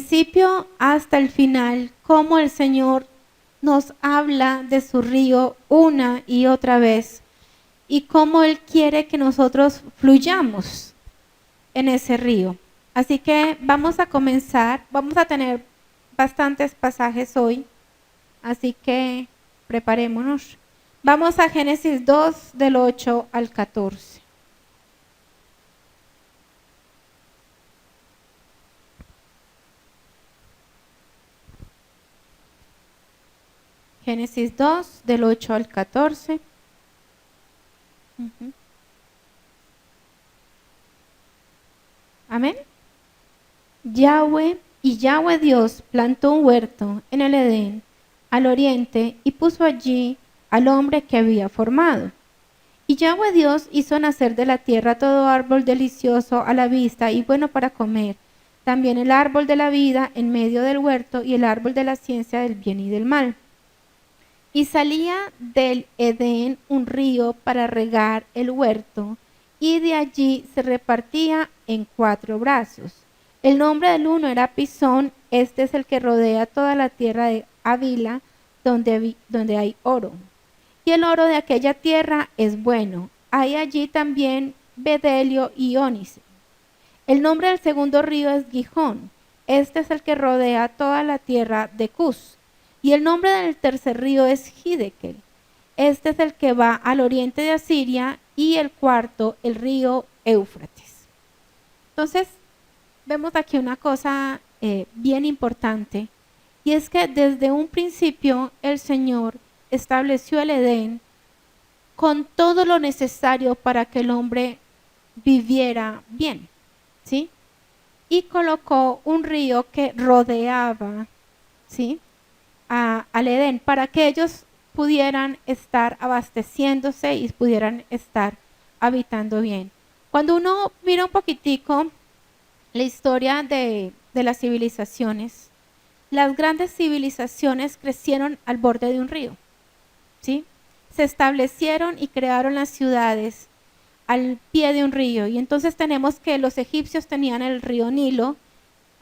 principio hasta el final, cómo el Señor nos habla de su río una y otra vez y cómo Él quiere que nosotros fluyamos en ese río. Así que vamos a comenzar, vamos a tener bastantes pasajes hoy, así que preparémonos. Vamos a Génesis 2 del 8 al 14. Génesis 2 del 8 al 14. Amén. Yahweh Dios plantó un huerto en el Edén al oriente y puso allí al hombre que había formado. Y Yahweh Dios hizo nacer de la tierra todo árbol delicioso a la vista y bueno para comer, también el árbol de la vida en medio del huerto y el árbol de la ciencia del bien y del mal. Y salía del Edén un río para regar el huerto, y de allí se repartía en 4 brazos. El nombre del uno era Pisón, este es el que rodea toda la tierra de Havila, donde hay oro. Y el oro de aquella tierra es bueno. Hay allí también bedelio y ónice. El nombre del segundo río es Gihón, este es el que rodea toda la tierra de Cus. Y el nombre del tercer río es Hiddekel. Este es el que va al oriente de Asiria, y el cuarto, el río Éufrates. Entonces, vemos aquí una cosa bien importante, y es que desde un principio el Señor estableció el Edén con todo lo necesario para que el hombre viviera bien, ¿sí? Y colocó un río que rodeaba, ¿sí?, al Edén, para que ellos pudieran estar abasteciéndose y pudieran estar habitando bien. Cuando uno mira un poquitico la historia de las civilizaciones, las grandes civilizaciones crecieron al borde de un río, ¿sí? Se establecieron y crearon las ciudades al pie de un río. Y entonces tenemos que los egipcios tenían el río Nilo,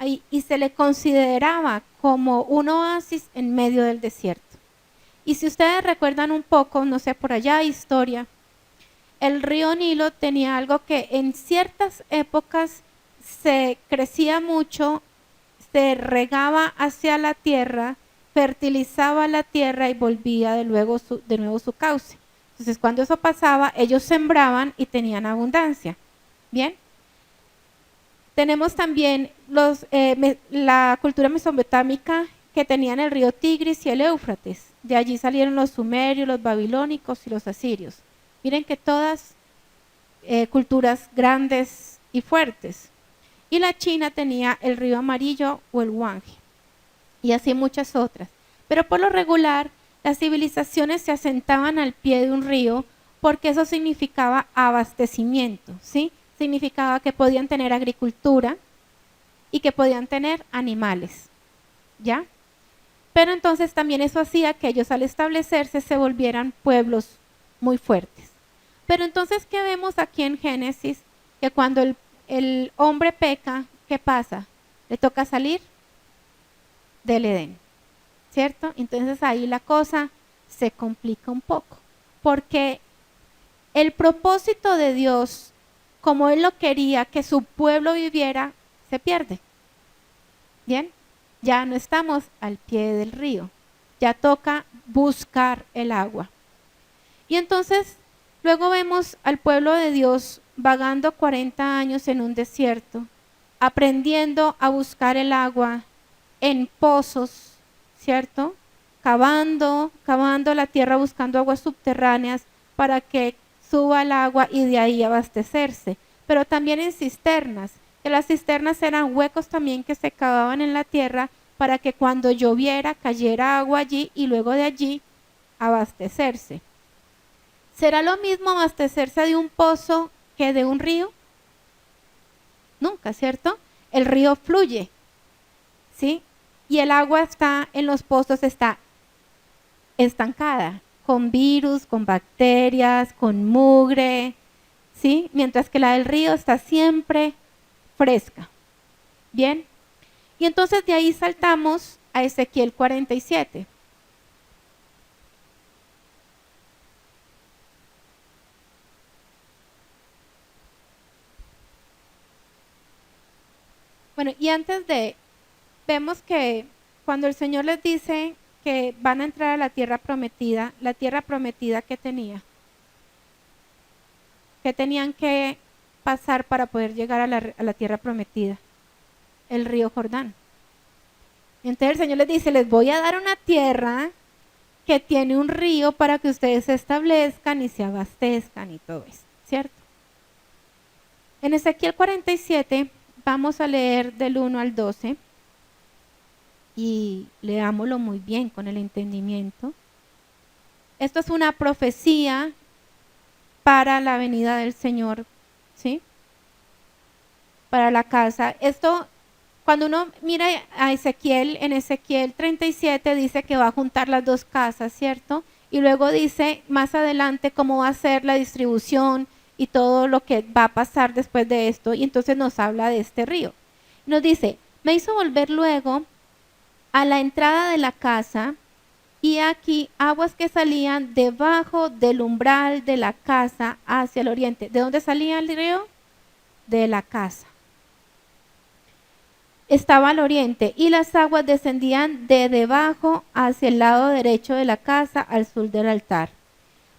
y se le consideraba como un oasis en medio del desierto. Y si ustedes recuerdan un poco, no sé, por allá historia, el río Nilo tenía algo que en ciertas épocas se crecía mucho, se regaba hacia la tierra, fertilizaba la tierra y volvía de nuevo su cauce. Entonces, cuando eso pasaba, ellos sembraban y tenían abundancia. ¿Bien? Tenemos también la cultura mesopotámica, que tenían el río Tigris y el Éufrates. De allí salieron los sumerios, los babilónicos y los asirios. Miren que todas culturas grandes y fuertes. Y la China tenía el río Amarillo o el Huanghe, y así muchas otras. Pero por lo regular, las civilizaciones se asentaban al pie de un río porque eso significaba abastecimiento, ¿sí? Significaba que podían tener agricultura y que podían tener animales, ¿ya? Pero entonces también eso hacía que ellos al establecerse se volvieran pueblos muy fuertes. Pero entonces, ¿qué vemos aquí en Génesis? Que cuando el hombre peca, ¿qué pasa? Le toca salir del Edén, ¿cierto? Entonces ahí la cosa se complica un poco, porque el propósito de Dios, como Él lo quería que su pueblo viviera, se pierde. ¿Bien? Ya no estamos al pie del río, ya toca buscar el agua. Y entonces luego vemos al pueblo de Dios vagando 40 años en un desierto, aprendiendo a buscar el agua en pozos, ¿cierto? Cavando la tierra, buscando aguas subterráneas para que suba el agua y de ahí abastecerse. Pero también en cisternas, que las cisternas eran huecos también que se cavaban en la tierra para que cuando lloviera cayera agua allí y luego de allí abastecerse. ¿Será lo mismo abastecerse de un pozo que de un río? Nunca, ¿cierto? El río fluye, ¿sí? Y el agua está en los pozos, está estancada, con virus, con bacterias, con mugre, ¿sí? Mientras que la del río está siempre fresca. Bien, Y entonces de ahí saltamos a Ezequiel 47. Bueno, y antes de, vemos que cuando el Señor les dice que van a entrar a la tierra prometida que tenía, que tenían que pasar para poder llegar a la tierra prometida, el río Jordán. Entonces el Señor les dice, les voy a dar una tierra que tiene un río para que ustedes se establezcan y se abastezcan y todo eso, ¿cierto? En Ezequiel 47 vamos a leer del 1 al 12 y leámoslo muy bien con el entendimiento. Esto es una profecía para la venida del Señor, ¿sí? Para la casa. Esto, cuando uno mira a Ezequiel, en Ezequiel 37 dice que va a juntar las dos casas, ¿cierto? Y luego dice más adelante cómo va a ser la distribución y todo lo que va a pasar después de esto. Y entonces nos habla de este río. Nos dice, me hizo volver luego a la entrada de la casa, y aquí aguas que salían debajo del umbral de la casa hacia el oriente. ¿De dónde salía el río? De la casa. Estaba al oriente y las aguas descendían de debajo hacia el lado derecho de la casa al sur del altar.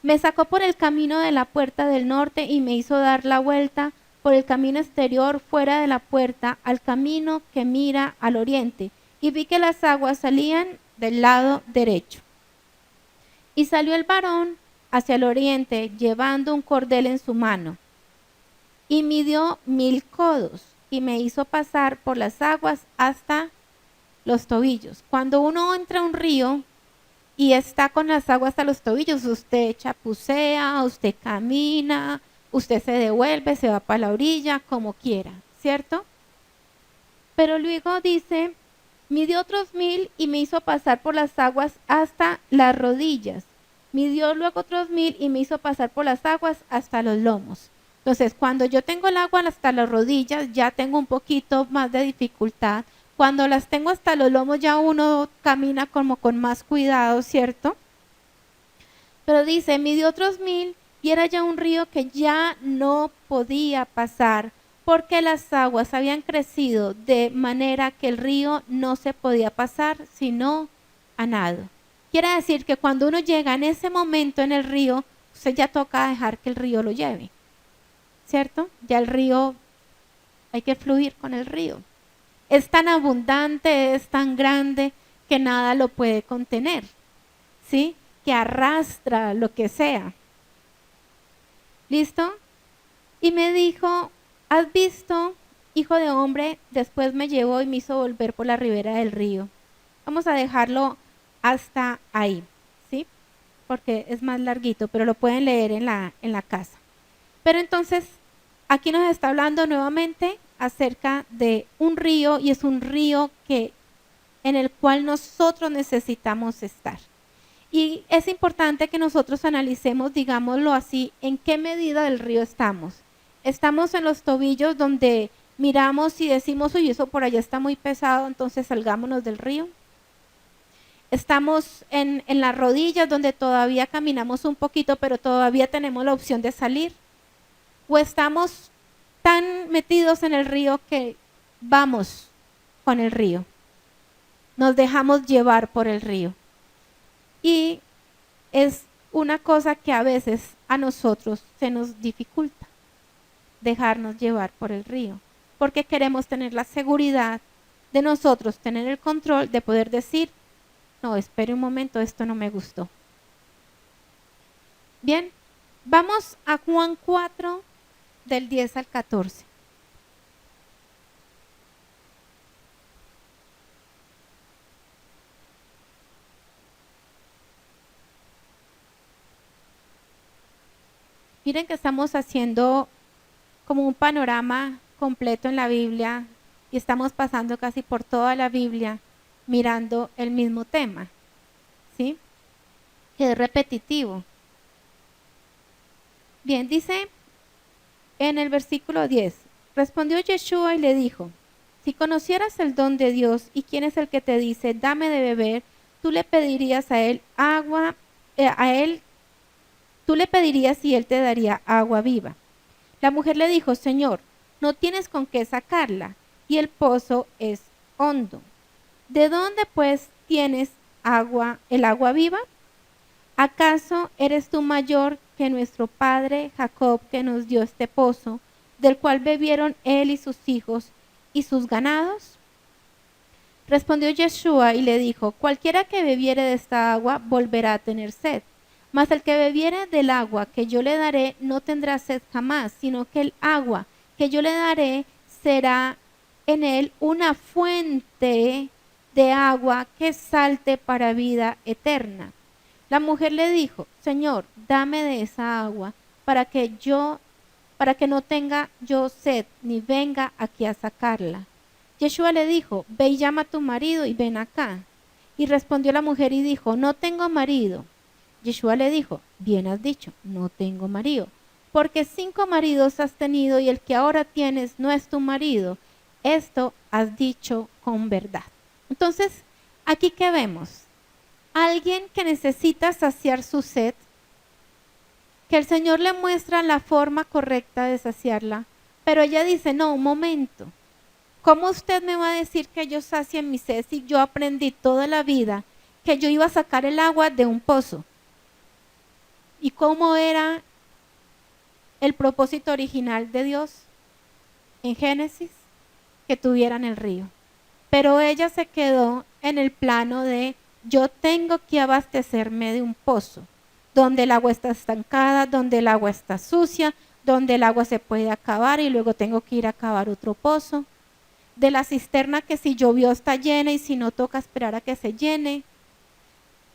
Me sacó por el camino de la puerta del norte y me hizo dar la vuelta por el camino exterior fuera de la puerta al camino que mira al oriente, y vi que las aguas salían del lado derecho. Y salió el varón hacia el oriente llevando un cordel en su mano, y midió 1000 codos, y me hizo pasar por las aguas hasta los tobillos. Cuando uno entra a un río y está con las aguas hasta los tobillos, usted chapucea, usted camina, usted se devuelve, se va para la orilla, como quiera, ¿cierto? Pero luego dice, midió otros 1000 y me hizo pasar por las aguas hasta las rodillas. Midió luego otros 1000 y me hizo pasar por las aguas hasta los lomos. Entonces, cuando yo tengo el agua hasta las rodillas, ya tengo un poquito más de dificultad. Cuando las tengo hasta los lomos, ya uno camina como con más cuidado, ¿cierto? Pero dice, midió otros 1000 y era ya un río que ya no podía pasar, porque las aguas habían crecido de manera que el río no se podía pasar sino a nado. Quiere decir que cuando uno llega en ese momento en el río, usted ya toca dejar que el río lo lleve, ¿cierto? Ya el río, hay que fluir con el río. Es tan abundante, es tan grande que nada lo puede contener, ¿sí? Que arrastra lo que sea. ¿Listo? Y me dijo, ¿has visto, hijo de hombre? Después me llevó y me hizo volver por la ribera del río. Vamos a dejarlo hasta ahí, ¿sí? Porque es más larguito, pero lo pueden leer en la casa. Pero entonces, aquí nos está hablando nuevamente acerca de un río, y es un río en el cual nosotros necesitamos estar. Y es importante que nosotros analicemos, digámoslo así, en qué medida del río estamos. Estamos en los tobillos donde miramos y decimos, uy, eso por allá está muy pesado, entonces salgámonos del río. Estamos en las rodillas donde todavía caminamos un poquito, pero todavía tenemos la opción de salir. O estamos tan metidos en el río que vamos con el río. Nos dejamos llevar por el río. Y es una cosa que a veces a nosotros se nos dificulta, dejarnos llevar por el río, porque queremos tener la seguridad de nosotros, tener el control de poder decir, no, espere un momento, esto no me gustó. Bien, vamos a Juan 4, del 10 al 14. Miren que estamos haciendo como un panorama completo en la Biblia y estamos pasando casi por toda la Biblia mirando el mismo tema, ¿sí? Que es repetitivo. Bien, dice en el versículo 10, respondió Yeshua y le dijo, si conocieras el don de Dios y quién es el que te dice, dame de beber, tú le pedirías a él agua, tú le pedirías y él te daría agua viva. La mujer le dijo, Señor, no tienes con qué sacarla y el pozo es hondo. ¿De dónde pues tienes el agua viva? ¿Acaso eres tú mayor que nuestro padre Jacob que nos dio este pozo, del cual bebieron él y sus hijos y sus ganados? Respondió Yeshua y le dijo, cualquiera que bebiere de esta agua volverá a tener sed, mas el que bebiere del agua que yo le daré no tendrá sed jamás, sino que el agua que yo le daré será en él una fuente de agua que salte para vida eterna. La mujer le dijo, Señor, dame de esa agua para que no tenga yo sed, ni venga aquí a sacarla. Yeshua le dijo, ve y llama a tu marido y ven acá. Y respondió la mujer y dijo, no tengo marido. Yeshua le dijo, bien has dicho, no tengo marido, porque 5 maridos has tenido y el que ahora tienes no es tu marido. Esto has dicho con verdad. Entonces, aquí ¿qué vemos? Alguien que necesita saciar su sed, que el Señor le muestra la forma correcta de saciarla, pero ella dice, no, un momento, ¿cómo usted me va a decir que yo sacie mi sed si yo aprendí toda la vida que yo iba a sacar el agua de un pozo? ¿Y cómo era el propósito original de Dios en Génesis? Que tuvieran el río. Pero ella se quedó en el plano de yo tengo que abastecerme de un pozo, donde el agua está estancada, donde el agua está sucia, donde el agua se puede acabar y luego tengo que ir a cavar otro pozo. De la cisterna que si llovió está llena y si no toca esperar a que se llene.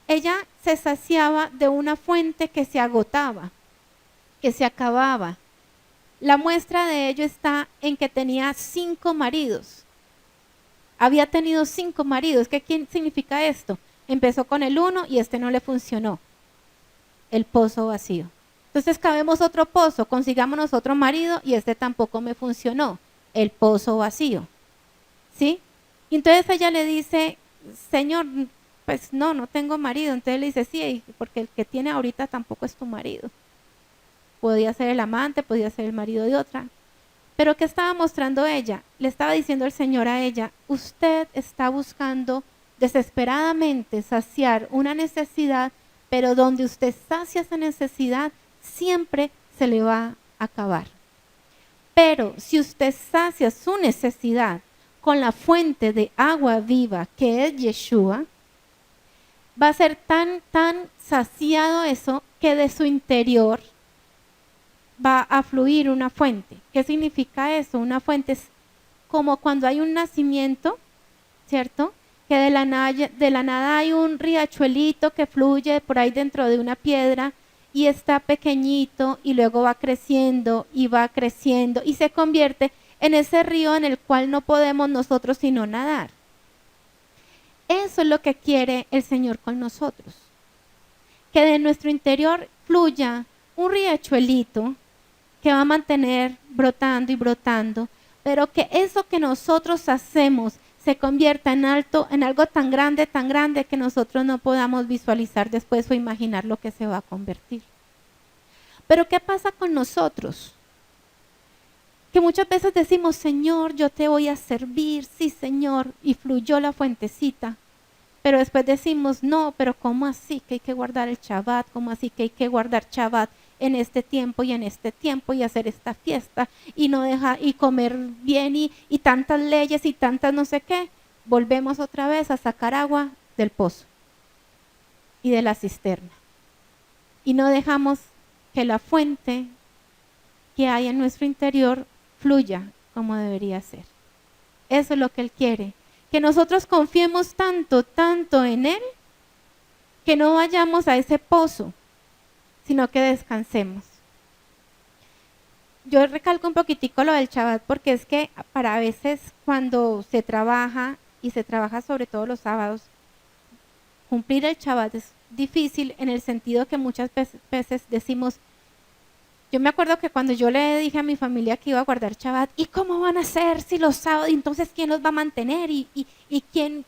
Ella se saciaba de una fuente que se agotaba, que se acababa. La muestra de ello está en que tenía 5 maridos. Había tenido 5 maridos. ¿Qué significa esto? Empezó con el 1 y este no le funcionó. El pozo vacío. Entonces cabemos otro pozo, consigámonos otro marido y este tampoco me funcionó. El pozo vacío. ¿Sí? Entonces ella le dice, Señor, pues no tengo marido. Entonces le dice, sí, porque el que tiene ahorita tampoco es tu marido. Podía ser el amante, podía ser el marido de otra. Pero ¿qué estaba mostrando ella? Le estaba diciendo el Señor a ella, usted está buscando desesperadamente saciar una necesidad, pero donde usted sacia esa necesidad, siempre se le va a acabar. Pero si usted sacia su necesidad con la fuente de agua viva que es Yeshua, va a ser tan saciado eso que de su interior va a fluir una fuente. ¿Qué significa eso? Una fuente es como cuando hay un nacimiento, ¿cierto? Que de la nada hay un riachuelito que fluye por ahí dentro de una piedra y está pequeñito y luego va creciendo y se convierte en ese río en el cual no podemos nosotros sino nadar. Eso es lo que quiere el Señor con nosotros. Que de nuestro interior fluya un riachuelito que va a mantener brotando y brotando, pero que eso que nosotros hacemos se convierta en algo tan grande que nosotros no podamos visualizar después o imaginar lo que se va a convertir. Pero ¿qué pasa con nosotros? Que muchas veces decimos, Señor, yo te voy a servir, sí Señor, y fluyó la fuentecita. Pero después decimos, no, pero ¿cómo así que hay que guardar el Shabbat? ¿Cómo así que hay que guardar Shabbat en este tiempo y en este tiempo y hacer esta fiesta y no dejar y comer bien y tantas leyes y tantas no sé qué? Volvemos otra vez a sacar agua del pozo y de la cisterna. Y no dejamos que la fuente que hay en nuestro interior fluya como debería ser. Eso es lo que Él quiere. Que nosotros confiemos tanto en Él, que no vayamos a ese pozo, sino que descansemos. Yo recalco un poquitico lo del Shabbat, porque es que para veces cuando se trabaja, y se trabaja sobre todo los sábados, cumplir el Shabbat es difícil en el sentido que muchas veces decimos, Yo me acuerdo que cuando yo le dije a mi familia que iba a guardar Shabbat, ¿y cómo van a hacer si los sábados? Entonces, ¿quién los va a mantener?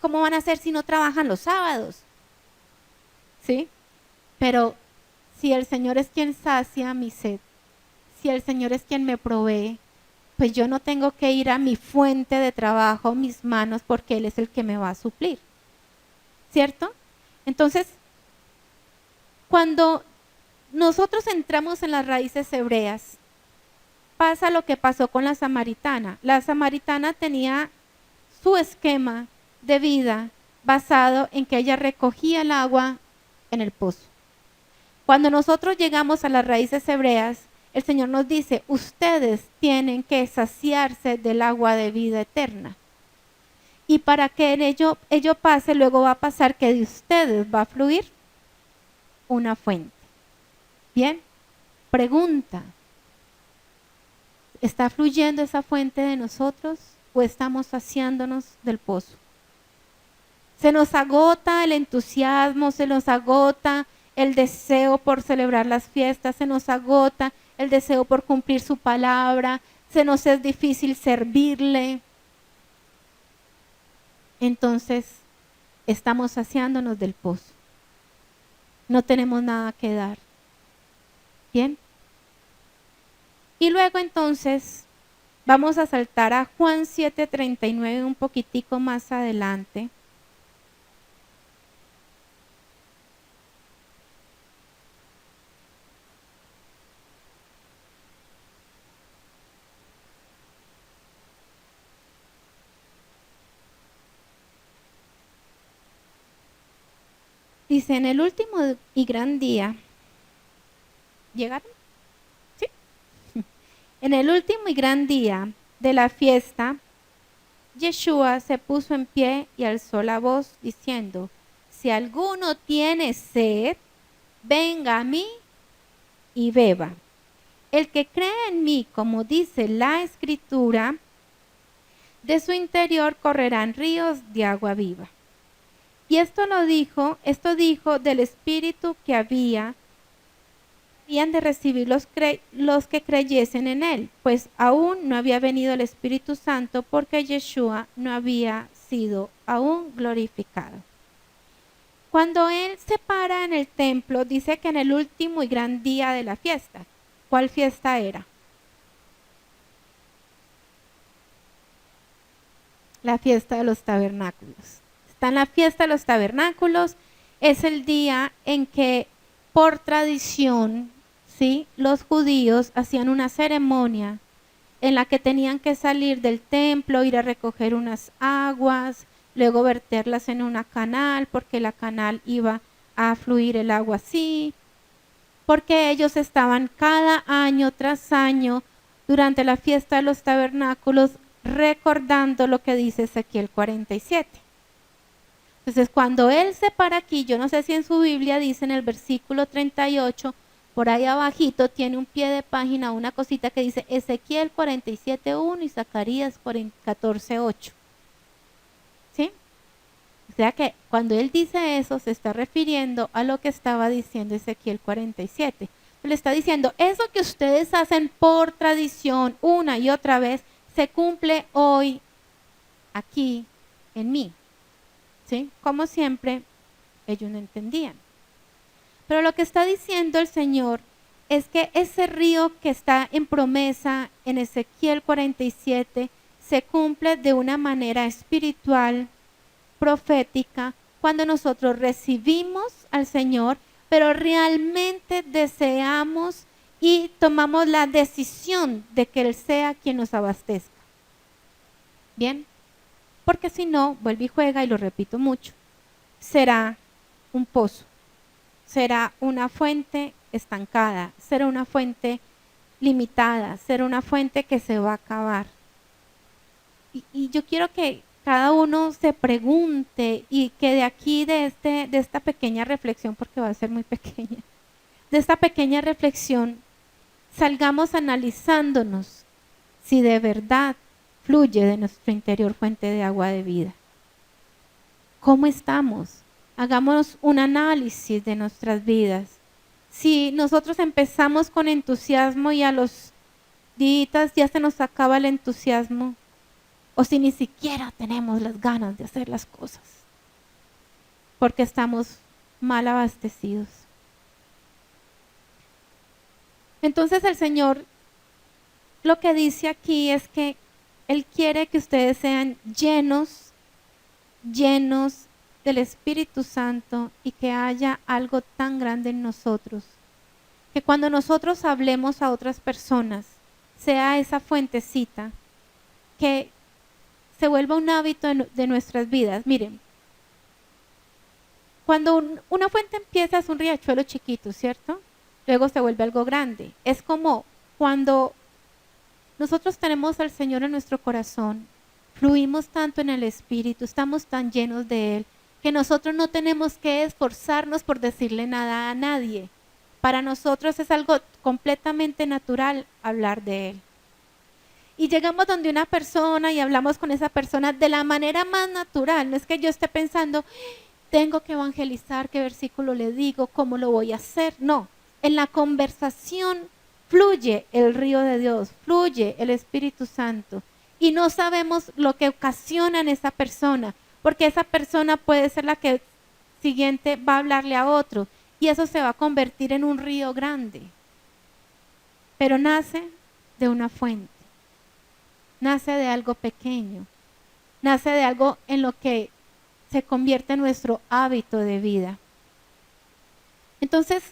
¿Cómo van a hacer si no trabajan los sábados? ¿Sí? Pero si el Señor es quien sacia mi sed, si el Señor es quien me provee, pues yo no tengo que ir a mi fuente de trabajo, mis manos, porque Él es el que me va a suplir. ¿Cierto? Entonces, cuando nosotros entramos en las raíces hebreas, pasa lo que pasó con la samaritana. La samaritana tenía su esquema de vida basado en que ella recogía el agua en el pozo. Cuando nosotros llegamos a las raíces hebreas, el Señor nos dice, ustedes tienen que saciarse del agua de vida eterna. Y para que en ello pase, luego va a pasar que de ustedes va a fluir una fuente. Bien, pregunta, ¿está fluyendo esa fuente de nosotros o estamos saciándonos del pozo? Se nos agota el entusiasmo, se nos agota el deseo por celebrar las fiestas, se nos agota el deseo por cumplir su palabra, se nos es difícil servirle. Entonces, estamos saciándonos del pozo. No tenemos nada que dar. ¿Bien? Y luego entonces vamos a saltar a Juan 7:39 un poquitico más adelante. Dice, en el último y gran día, ¿llegaron? Sí. En el último y gran día de la fiesta, Yeshua se puso en pie y alzó la voz diciendo, si alguno tiene sed, venga a mí y beba. El que cree en mí, como dice la Escritura, de su interior correrán ríos de agua viva. Y esto dijo del Espíritu que habían de recibir los que creyesen en él, pues aún no había venido el Espíritu Santo porque Yeshua no había sido aún glorificado. Cuando él se para en el templo, dice que en el último y gran día de la fiesta. ¿Cuál fiesta era? La fiesta de los tabernáculos. Está en la fiesta de los tabernáculos, es el día en que por tradición, ¿sí?, los judíos hacían una ceremonia en la que tenían que salir del templo, ir a recoger unas aguas, luego verterlas en una canal, porque la canal iba a fluir el agua así, porque ellos estaban cada año tras año durante la fiesta de los tabernáculos recordando lo que dice Ezequiel 47. Entonces, cuando él se para aquí, yo no sé si en su Biblia dice en el versículo 38, por ahí abajito tiene un pie de página, una cosita que dice Ezequiel 47:1 y Zacarías 14:8. ¿Sí? O sea que cuando él dice eso, se está refiriendo a lo que estaba diciendo Ezequiel 47. Le está diciendo, eso que ustedes hacen por tradición una y otra vez, se cumple hoy aquí en mí. ¿Sí? Como siempre, ellos no entendían. Pero lo que está diciendo el Señor es que ese río que está en promesa en Ezequiel 47 se cumple de una manera espiritual, profética, cuando nosotros recibimos al Señor, pero realmente deseamos y tomamos la decisión de que Él sea quien nos abastezca. ¿Bien? Porque si no, vuelve y juega, y lo repito mucho, será un pozo, será una fuente estancada, será una fuente limitada, será una fuente que se va a acabar. Y yo quiero que cada uno se pregunte y que de aquí, de esta pequeña reflexión, porque va a ser muy pequeña, de esta pequeña reflexión, salgamos analizándonos si de verdad fluye de nuestro interior fuente de agua de vida. ¿Cómo estamos? Hagamos un análisis de nuestras vidas. Si nosotros empezamos con entusiasmo y a los días ya se nos acaba el entusiasmo, o si ni siquiera tenemos las ganas de hacer las cosas, porque estamos mal abastecidos. Entonces el Señor lo que dice aquí es que Él quiere que ustedes sean llenos del Espíritu Santo y que haya algo tan grande en nosotros, que cuando nosotros hablemos a otras personas, sea esa fuentecita, que se vuelva un hábito de nuestras vidas. Miren, cuando una fuente empieza es un riachuelo chiquito, ¿cierto? Luego se vuelve algo grande. Es como cuando nosotros tenemos al Señor en nuestro corazón, fluimos tanto en el Espíritu, estamos tan llenos de Él, que nosotros no tenemos que esforzarnos por decirle nada a nadie. Para nosotros es algo completamente natural hablar de Él. Y llegamos donde una persona y hablamos con esa persona de la manera más natural. No es que yo esté pensando, tengo que evangelizar, qué versículo le digo, cómo lo voy a hacer. No, en la conversación fluye el río de Dios, fluye el Espíritu Santo. Y no sabemos lo que ocasiona en esa persona, porque esa persona puede ser la que siguiente va a hablarle a otro. Y eso se va a convertir en un río grande. Pero nace de una fuente. Nace de algo pequeño, nace de algo en lo que se convierte en nuestro hábito de vida. Entonces,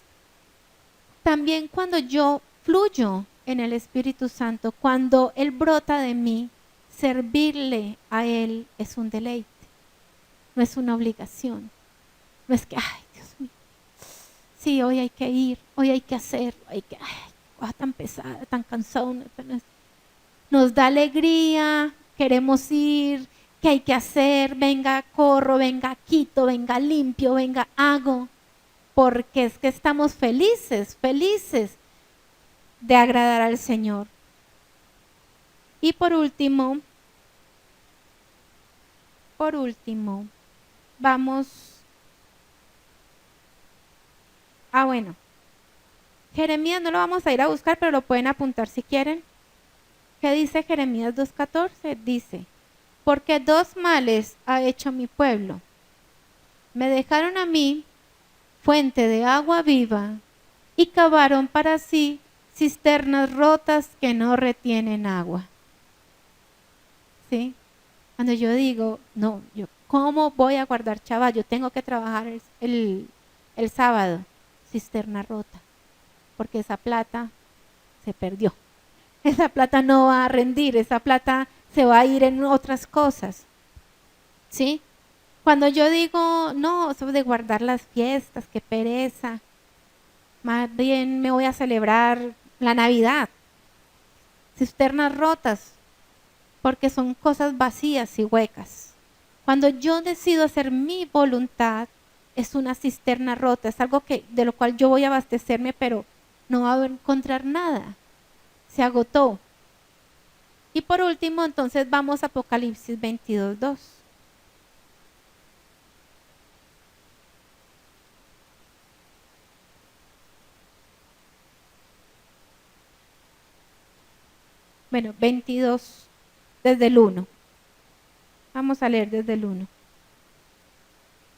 también cuando yo fluyo en el Espíritu Santo, cuando Él brota de mí, servirle a Él es un deleite, no es una obligación, no es que, ay, Dios mío, sí, hoy hay que ir, hoy hay que hacer, tan pesada, tan cansado. Nos da alegría, queremos ir, ¿qué hay que hacer? Venga, corro, venga, quito, venga, limpio, venga, hago. Porque es que estamos felices de agradar al Señor. Y por último, vamos, bueno, Jeremías no lo vamos a ir a buscar, pero lo pueden apuntar si quieren. ¿Qué dice Jeremías 2:14? Dice, porque dos males ha hecho mi pueblo. Me dejaron a mí fuente de agua viva y cavaron para sí cisternas rotas que no retienen agua. ¿Sí? Cuando yo digo, no, yo ¿cómo voy a guardar chaval? Yo tengo que trabajar el sábado. Cisterna rota, porque esa plata se perdió. Esa plata no va a rendir, esa plata se va a ir en otras cosas. ¿Sí? Cuando yo digo, no, eso de guardar las fiestas, qué pereza, más bien me voy a celebrar la Navidad. Cisternas rotas, porque son cosas vacías y huecas. Cuando yo decido hacer mi voluntad, es una cisterna rota, es algo de lo cual yo voy a abastecerme, pero no va a encontrar nada. Se agotó. Y por último, entonces vamos a Apocalipsis 22:2. Bueno, 22, desde el 1. Vamos a leer desde el 1.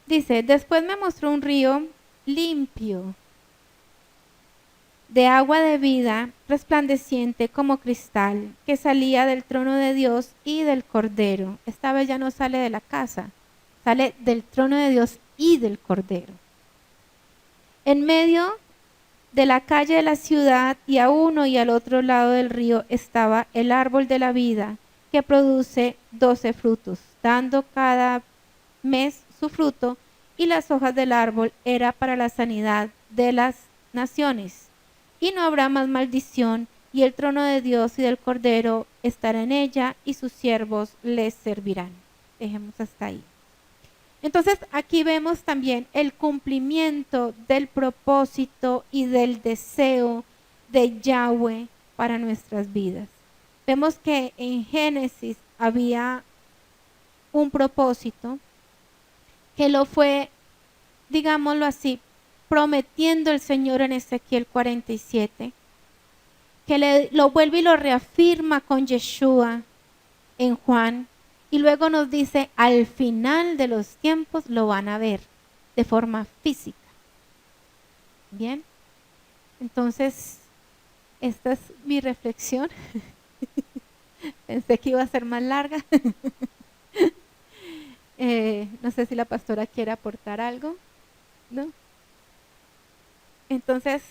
Dice, después me mostró un río limpio, de agua de vida, resplandeciente como cristal, que salía del trono de Dios y del Cordero. Esta vez ya no sale de la casa, sale del trono de Dios y del Cordero. En medio de la calle de la ciudad y a uno y al otro lado del río estaba el árbol de la vida, que produce 12 frutos, dando cada mes su fruto, y las hojas del árbol era para la sanidad de las naciones. Y no habrá más maldición, y el trono de Dios y del Cordero estará en ella, y sus siervos les servirán. Dejemos hasta ahí. Entonces aquí vemos también el cumplimiento del propósito y del deseo de Yahweh para nuestras vidas. Vemos que en Génesis había un propósito que lo fue, digámoslo así, prometiendo el Señor en Ezequiel 47, que lo vuelve y lo reafirma con Yeshua en Juan, y luego nos dice, al final de los tiempos lo van a ver de forma física. Bien, entonces esta es mi reflexión. Pensé que iba a ser más larga. No sé si la pastora quiere aportar algo, ¿no? Entonces,